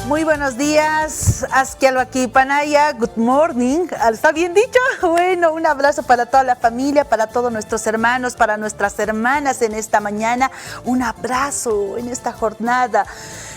Muy buenos días, Azquialwaki Panaya, good morning, ¿está bien dicho? Bueno, un abrazo para toda la familia, para todos nuestros hermanos, para nuestras hermanas en esta mañana, un abrazo en esta jornada.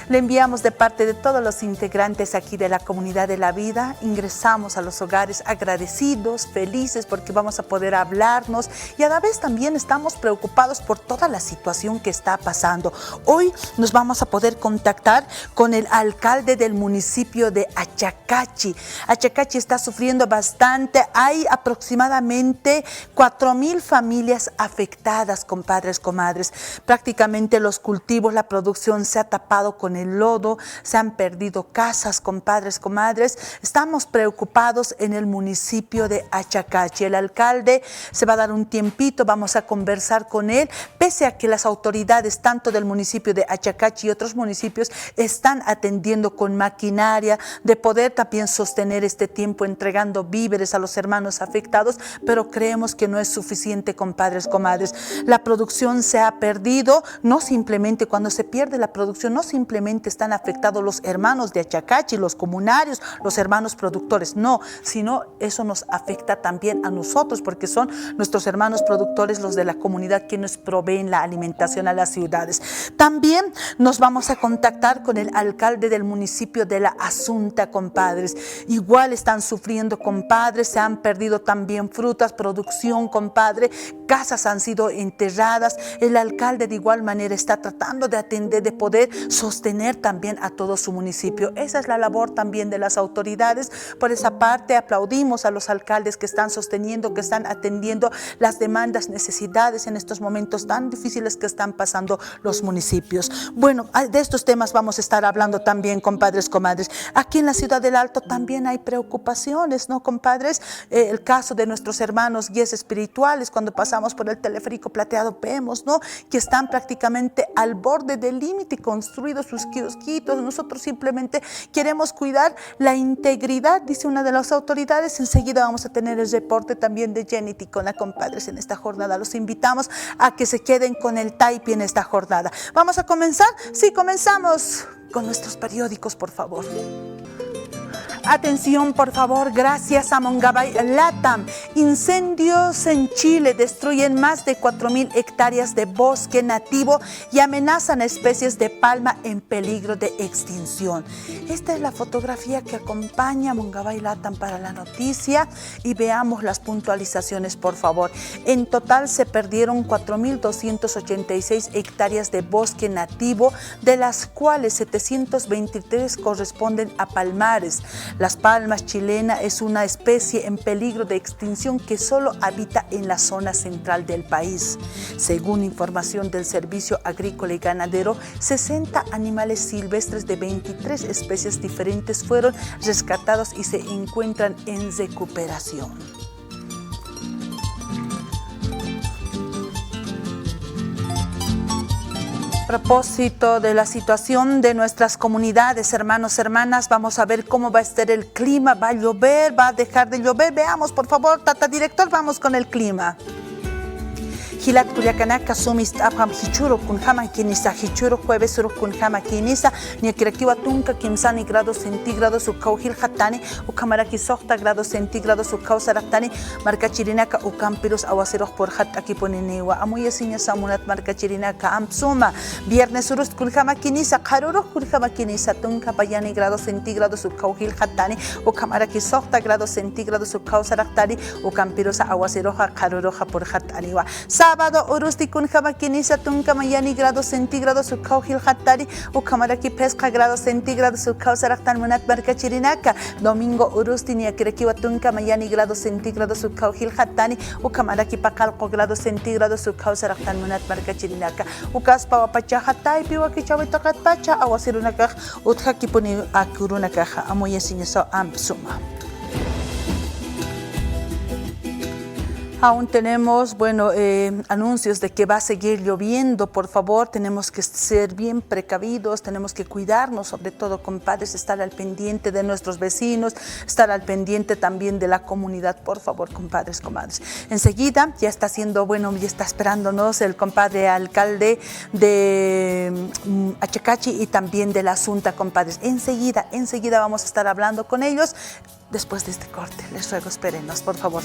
Le enviamos de parte de todos los integrantes aquí de la Comunidad de la Vida. Ingresamos a los hogares agradecidos, felices porque vamos a poder hablarnos y a la vez también estamos preocupados por toda la situación que está pasando. Hoy nos vamos a poder contactar con el alcalde del municipio de Achacachi. Achacachi está sufriendo bastante. Hay aproximadamente 4,000 familias afectadas, compadres, comadres. Prácticamente los cultivos, la producción se ha tapado con el lodo, se han perdido casas, compadres, comadres. Estamos preocupados en el municipio de Achacachi. El alcalde se va a dar un tiempito, vamos a conversar con él, pese a que las autoridades tanto del municipio de Achacachi y otros municipios están atendiendo con maquinaria de poder también sostener este tiempo entregando víveres a los hermanos afectados, pero creemos que no es suficiente, compadres, comadres. La producción se ha perdido, no simplemente cuando se pierde la producción, no simplemente están afectados los hermanos de Achacachi, los comunarios, los hermanos productores, no, sino eso nos afecta también a nosotros porque son nuestros hermanos productores, los de la comunidad, quienes proveen la alimentación a las ciudades. También nos vamos a contactar con el alcalde del municipio de La Asunta, compadres. Igual están sufriendo, compadres, se han perdido también frutas, producción, compadre, casas han sido enterradas. El alcalde de igual manera está tratando de atender, de poder sostener también a todo su municipio. Esa es la labor también de las autoridades. Por esa parte aplaudimos a los alcaldes que están sosteniendo, que están atendiendo las demandas, necesidades en estos momentos tan difíciles que están pasando los municipios. Bueno, de estos temas vamos a estar hablando también, compadres, comadres. Aquí en la ciudad del Alto también hay preocupaciones, ¿no, compadres? El caso de nuestros hermanos guías espirituales, cuando pasamos por el teleférico plateado vemos, ¿no?, que están prácticamente al borde del límite, construidos sus kiosquitos. Nosotros simplemente queremos cuidar la integridad, dice una de las autoridades. Enseguida vamos a tener el reporte también de Jenny Ticona, compadres, en esta jornada. Los invitamos a que se queden con el Taipi en esta jornada. ¿Vamos a comenzar? Sí, comenzamos con nuestros periódicos, por favor. Atención, por favor, gracias a Mongabay Latam. Incendios en Chile destruyen más de 4,000 hectáreas de bosque nativo y amenazan a especies de palma en peligro de extinción. Esta es la fotografía que acompaña a Mongabay Latam para la noticia y veamos las puntualizaciones, por favor. En total se perdieron 4,286 hectáreas de bosque nativo, de las cuales 723 corresponden a palmares. Las palmas chilenas es una especie en peligro de extinción que solo habita en la zona central del país. Según información del Servicio Agrícola y Ganadero, 60 animales silvestres de 23 especies diferentes fueron rescatados y se encuentran en recuperación. A propósito de la situación de nuestras comunidades, hermanos, hermanas, vamos a ver cómo va a estar el clima. ¿Va a llover? ¿Va a dejar de llover? Veamos, por favor, Tata Director, vamos con el clima. Hilat Culiacanaka sumis abham hichuro kun hama kinisa hichuro jueves suru kun hama kinisa niakirakiwa tunka kimsani grados centígrados su kauhil hatani u kamaraki sohta grados centígrados su kausaratani marcachirinaka u campiros aguaceros por hat aquí poneniwa amuya sinya samunat marcachirinaka ampsuma viernes surus kun hama kinisa karuro kun hama kinisa tunka payani grados centígrados su kauhil hatani u kamaraki sohta grados centígrados su kausaratani u campiros aguaceroja karuroja por hataniwa. Sábado, Urusti kun Jamaquinisa, Tunca Mayani, grados centígrados, su Kauhil Hatari, Ucamaraki Pesca, grados centígrados, su Kausaraktan Munat Marcachirinaka. Domingo, Urusti, Niakirekiwa, Tunca Mayani, grados centígrados, su Kauhil Hatani, Ucamaraki Pacalco, grados centígrados, su Kausaraktan Munat Marcachirinaka. Ucaspa, Wapacha Hatai, Piwakichavitokat Pacha, Awasirunaka, Utkakipuni Akurunaka, Amoyesiñaso Ampsuma. Aún tenemos, bueno, anuncios de que va a seguir lloviendo. Por favor, tenemos que ser bien precavidos, tenemos que cuidarnos, sobre todo, compadres, estar al pendiente de nuestros vecinos, estar al pendiente también de la comunidad, por favor, compadres, comadres. Enseguida ya está haciendo, bueno, ya está esperándonos el compadre alcalde de Achacachi y también de la Asunta, compadres. Enseguida vamos a estar hablando con ellos después de este corte. Les ruego, espérenos, por favor.